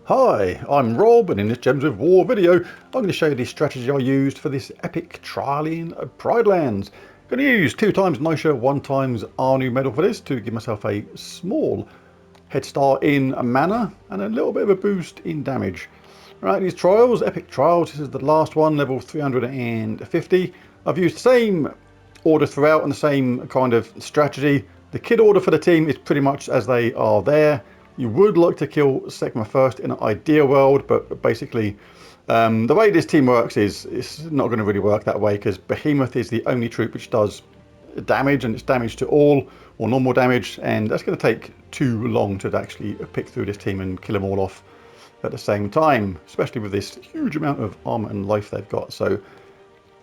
Hi, I'm Rob, and in this Gems of War video I'm going to show you the strategy I used for this epic trial in Pridelands. I'm going to use 2 times Nisha, 1 times Arnu medal for this to give myself a small head start in mana and a little bit of a boost in damage. Right, these trials, epic trials, this is the last one, level 350. I've used the same order throughout and the same kind of strategy. The kid order for the team is pretty much as they are there. You would like to kill Sekma first in an ideal world, but basically the way this team works is it's not going to really work that way, because Behemoth is the only troop which does damage, and it's damage to all, or normal damage, and that's going to take too long to actually pick through this team and kill them all off at the same time, especially with this huge amount of armor and life they've got. So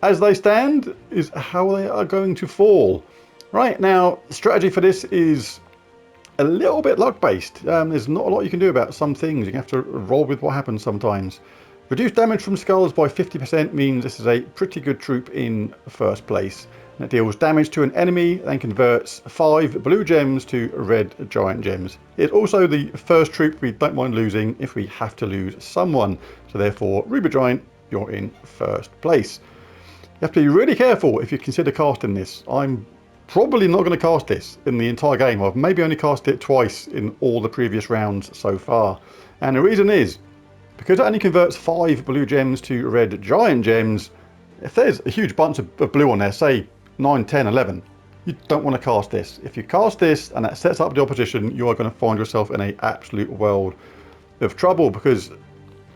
as they stand is how they are going to fall. Right, now the strategy for this is a little bit luck based. There's not a lot you can do about some things. You have to roll with what happens sometimes. Reduced damage from skulls by 50% means this is a pretty good troop in first place. And it deals damage to an enemy, then converts 5 blue gems to red giant gems. It's also the first troop we don't mind losing if we have to lose someone. So therefore, Ruby Giant, you're in first place. You have to be really careful if you consider casting this. I'm probably not going to cast this in the entire game. I've maybe only cast it twice in all the previous rounds so far. And the reason is, because it only converts 5 blue gems to red giant gems, if there's a huge bunch of blue on there, say 9, 10, 11, you don't want to cast this. If you cast this and that sets up the opposition, you are going to find yourself in an absolute world of trouble, because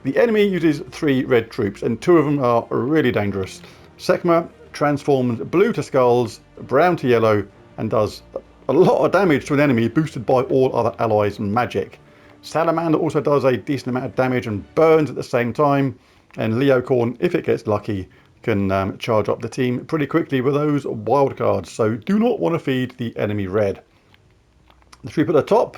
the enemy uses 3 red troops and 2 of them are really dangerous. Sekma transforms blue to skulls, brown to yellow, and does a lot of damage to an enemy boosted by all other allies' magic. Salamander also does a decent amount of damage and burns at the same time, and Leocorn, if it gets lucky, can charge up the team pretty quickly with those wild cards, so do not want to feed the enemy red. The troop at the top,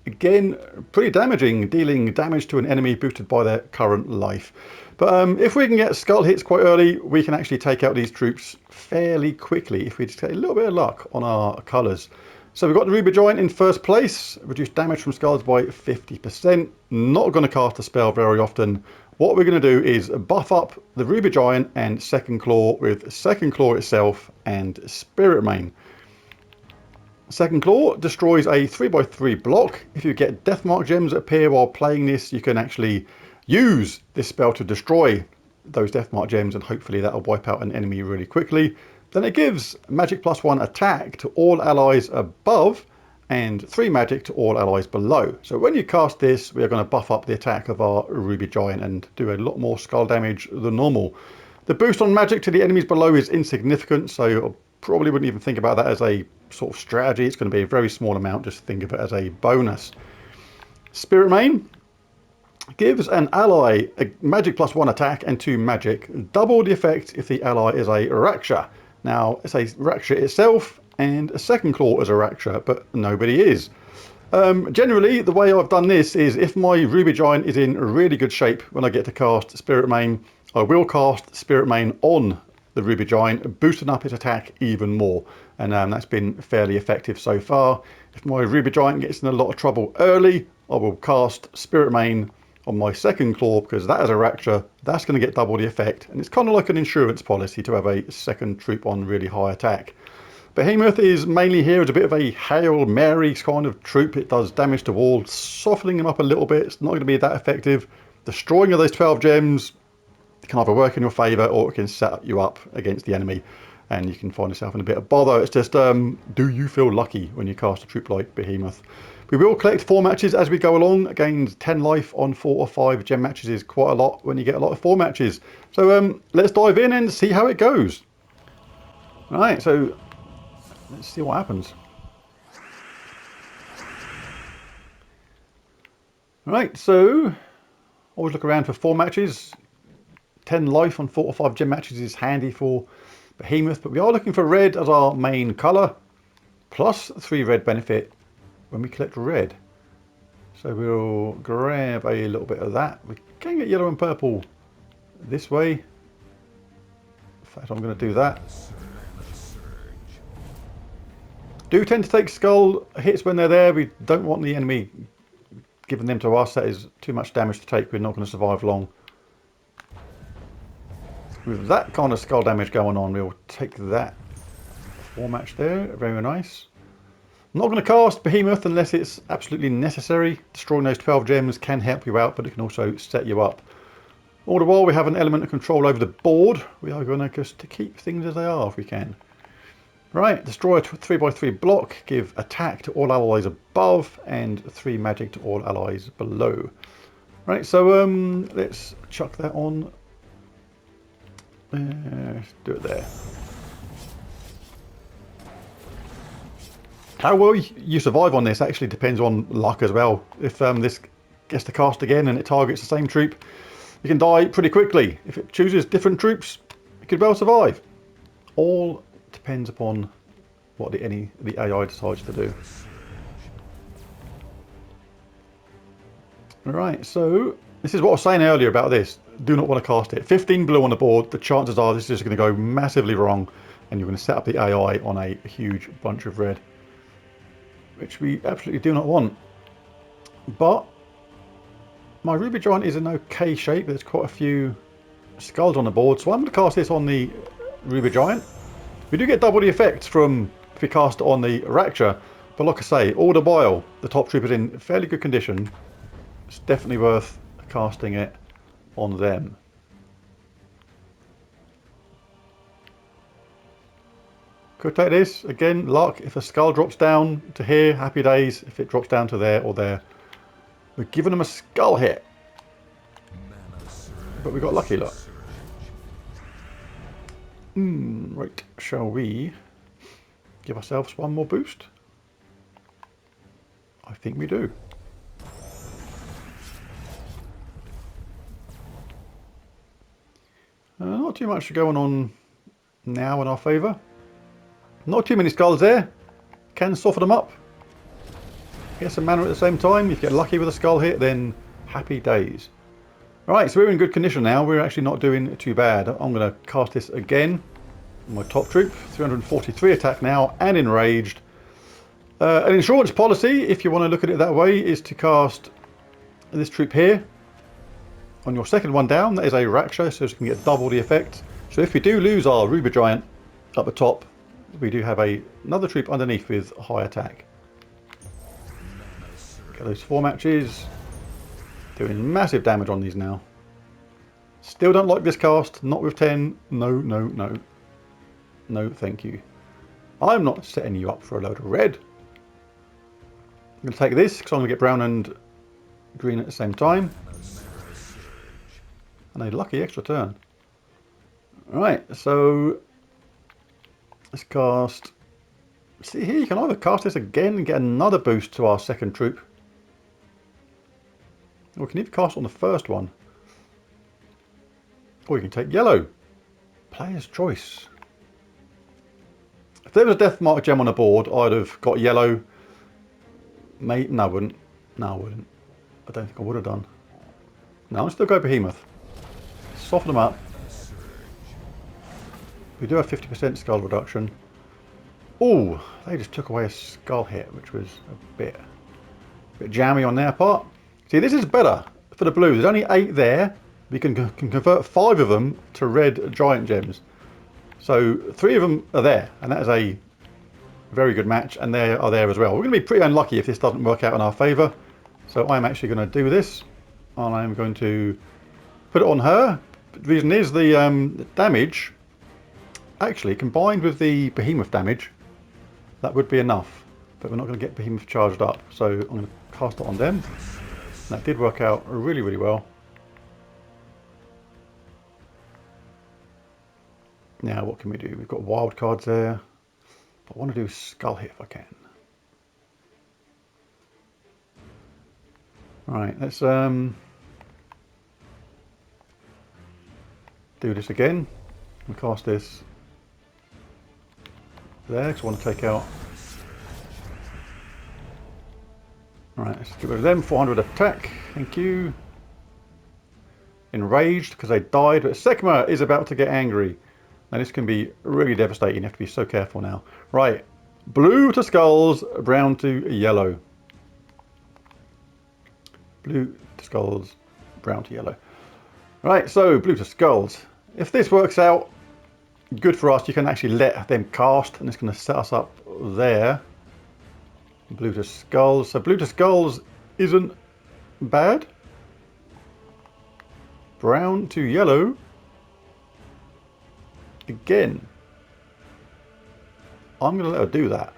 again, pretty damaging, dealing damage to an enemy boosted by their current life. But if we can get skull hits quite early, we can actually take out these troops fairly quickly if we just get a little bit of luck on our colours. So we've got the Ruby Giant in first place, reduced damage from skulls by 50%. Not going to cast a spell very often. What we're going to do is buff up the Ruby Giant and Second Claw with Second Claw itself and Spirit Mane. Second Claw destroys a 3x3 block. If you get Deathmark gems that appear while playing this, you can actually use this spell to destroy those Deathmark gems, and hopefully that'll wipe out an enemy really quickly. Then it gives magic +1 attack to all allies above and 3 magic to all allies below. So when you cast this, we are going to buff up the attack of our Ruby Giant and do a lot more skull damage than normal. The boost on magic to the enemies below is insignificant, so I probably wouldn't even think about that as a sort of strategy. It's going to be a very small amount, just think of it as a bonus. Spirit Mane gives an ally a magic +1 attack and 2 magic, double the effect if the ally is a Raksha. Now it's a Raksha itself, and a Second Claw is a Raksha, but nobody is. Generally, the way I've done this is if my Ruby Giant is in really good shape when I get to cast Spirit Mane, I will cast Spirit Mane on the Ruby Giant, boosting up its attack even more, and that's been fairly effective so far. If my Ruby Giant gets in a lot of trouble early, I will cast Spirit Mane on my Second Claw, because that is a Raksha, that's going to get double the effect, and it's kind of like an insurance policy to have a second troop on really high attack. Behemoth is mainly here as a bit of a Hail Mary kind of troop. It does damage to walls, softening them up a little bit. It's not going to be that effective. Destroying of those 12 gems can either work in your favour or it can set you up against the enemy, and you can find yourself in a bit of bother. It's just, do you feel lucky when you cast a troop like Behemoth? We will collect 4 matches as we go along. Again, 10 life on 4 or 5 gem matches is quite a lot when you get a lot of 4 matches. So let's dive in and see how it goes. Alright, so let's see what happens. Alright, so always look around for 4 matches. 10 life on 4 or 5 gem matches is handy for Behemoth, but we are looking for red as our main colour, plus 3 red benefit when we collect red. So we'll grab a little bit of that. We can get yellow and purple this way. In fact, I'm going to do that. Do tend to take skull hits when they're there. We don't want the enemy giving them to us. That is too much damage to take. We're not going to survive long. With that kind of skull damage going on, we'll take that 4 match there. Very nice. Not going to cast Behemoth unless it's absolutely necessary. Destroying those 12 gems can help you out, but it can also set you up. All the while we have an element of control over the board. We are going to just to keep things as they are if we can. Right, destroy a 3x3 block, give attack to all allies above, and 3 magic to all allies below. Right, so let's chuck that on. Do it there. How well you survive on this actually depends on luck as well. If this gets to cast again and it targets the same troop, you can die pretty quickly. If it chooses different troops, it could well survive. All depends upon what the AI decides to do. Alright, so this is what I was saying earlier about this. Do not want to cast it. 15 blue on the board, the chances are this is just going to go massively wrong and you're going to set up the AI on a huge bunch of red, which we absolutely do not want. But my Ruby Giant is in okay shape. There's quite a few skulls on the board, so I'm going to cast this on the Ruby Giant. We do get double the effect from if we cast it on the Rapture, but like I say, all the while the top troop is in fairly good condition. It's definitely worth casting it on them. Could take this again, luck. If a skull drops down to here, happy days. If it drops down to there or there, we're giving them a skull hit. But we got lucky, look. Right, shall we give ourselves one more boost? I think we do. Not too much going on now in our favour. Not too many skulls there. Can soften them up. Get some mana at the same time. If you get lucky with a skull hit, then happy days. Alright, so we're in good condition now. We're actually not doing too bad. I'm going to cast this again. My top troop, 343 attack now and enraged. An insurance policy, if you want to look at it that way, is to cast this troop here on your second one down. That is a Rapture, so you can get double the effect. So if we do lose our Ruby Giant up the top, we do have another troop underneath with high attack. Get those 4 matches. Doing massive damage on these now. Still don't like this cast. Not with 10. No, no, no. No, thank you. I'm not setting you up for a load of red. I'm going to take this because I'm going to get brown and green at the same time. And a lucky extra turn. Alright, so let's cast. See here, you can either cast this again and get another boost to our second troop. Or we can even cast on the first one. Or you can take yellow. Player's choice. If there was a Death Mark gem on the board, I'd have got yellow. No, I wouldn't. No, I wouldn't. I don't think I would have done. No, I'll still go Behemoth. Soften them up. We do have 50% skull reduction. Oh, they just took away a skull hit, which was a bit jammy on their part. See, this is better for the blue. There's only 8 there. We can convert 5 of them to red giant gems. So 3 of them are there, and that is a very good match, and they are there as well. We're going to be pretty unlucky if this doesn't work out in our favour. So I'm actually going to do this, and I'm going to put it on her. The reason is the damage, actually combined with the Behemoth damage, that would be enough. But we're not going to get Behemoth charged up, so I'm going to cast it on them. That did work out really, really well. Now what can we do? We've got wild cards there. But I want to do skull hit if I can. Right, let's do this again. And cast this there because I want to take out. Alright, let's get rid of them. 400 attack. Thank you. Enraged because they died. But Sekma is about to get angry. Now this can be really devastating. You have to be so careful now. Right, Blue to skulls, brown to yellow. Blue to skulls, brown to yellow. Right, so blue to skulls. If this works out good for us, you can actually let them cast, and it's going to set us up there. Blue to skulls. So blue to skulls isn't bad. Brown to yellow. Again. I'm going to let her do that.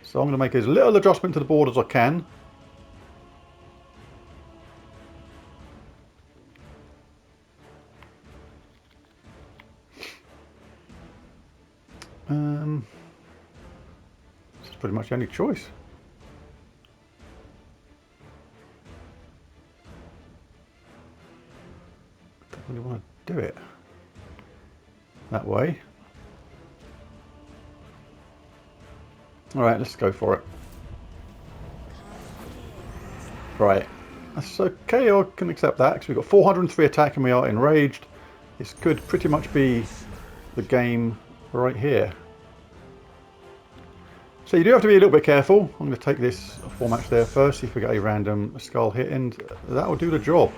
So I'm going to make as little adjustment to the board as I can. This is pretty much the only choice. Don't really want to do it that way. Alright, let's go for it. Right, that's okay, I can accept that because we've got 403 attack and we are enraged. This could pretty much be the game right here. So you do have to be a little bit careful. I'm going to take this 4-match there first, see if we get a random skull hit, and that will do the job.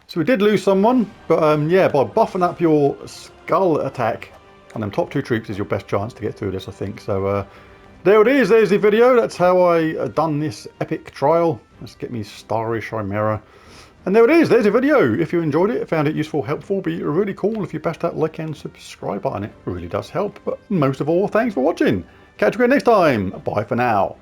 So we did lose someone, but yeah, by buffing up your skull attack on them top 2 troops is your best chance to get through this, I think. So there it is, there's the video. That's how I done this epic trial. Let's get me Starry Chimera. And there it is, there's a video. If you enjoyed it, found it useful, helpful, be really cool if you bash that like and subscribe button. It really does help. But most of all, thanks for watching. Catch you again next time. Bye for now.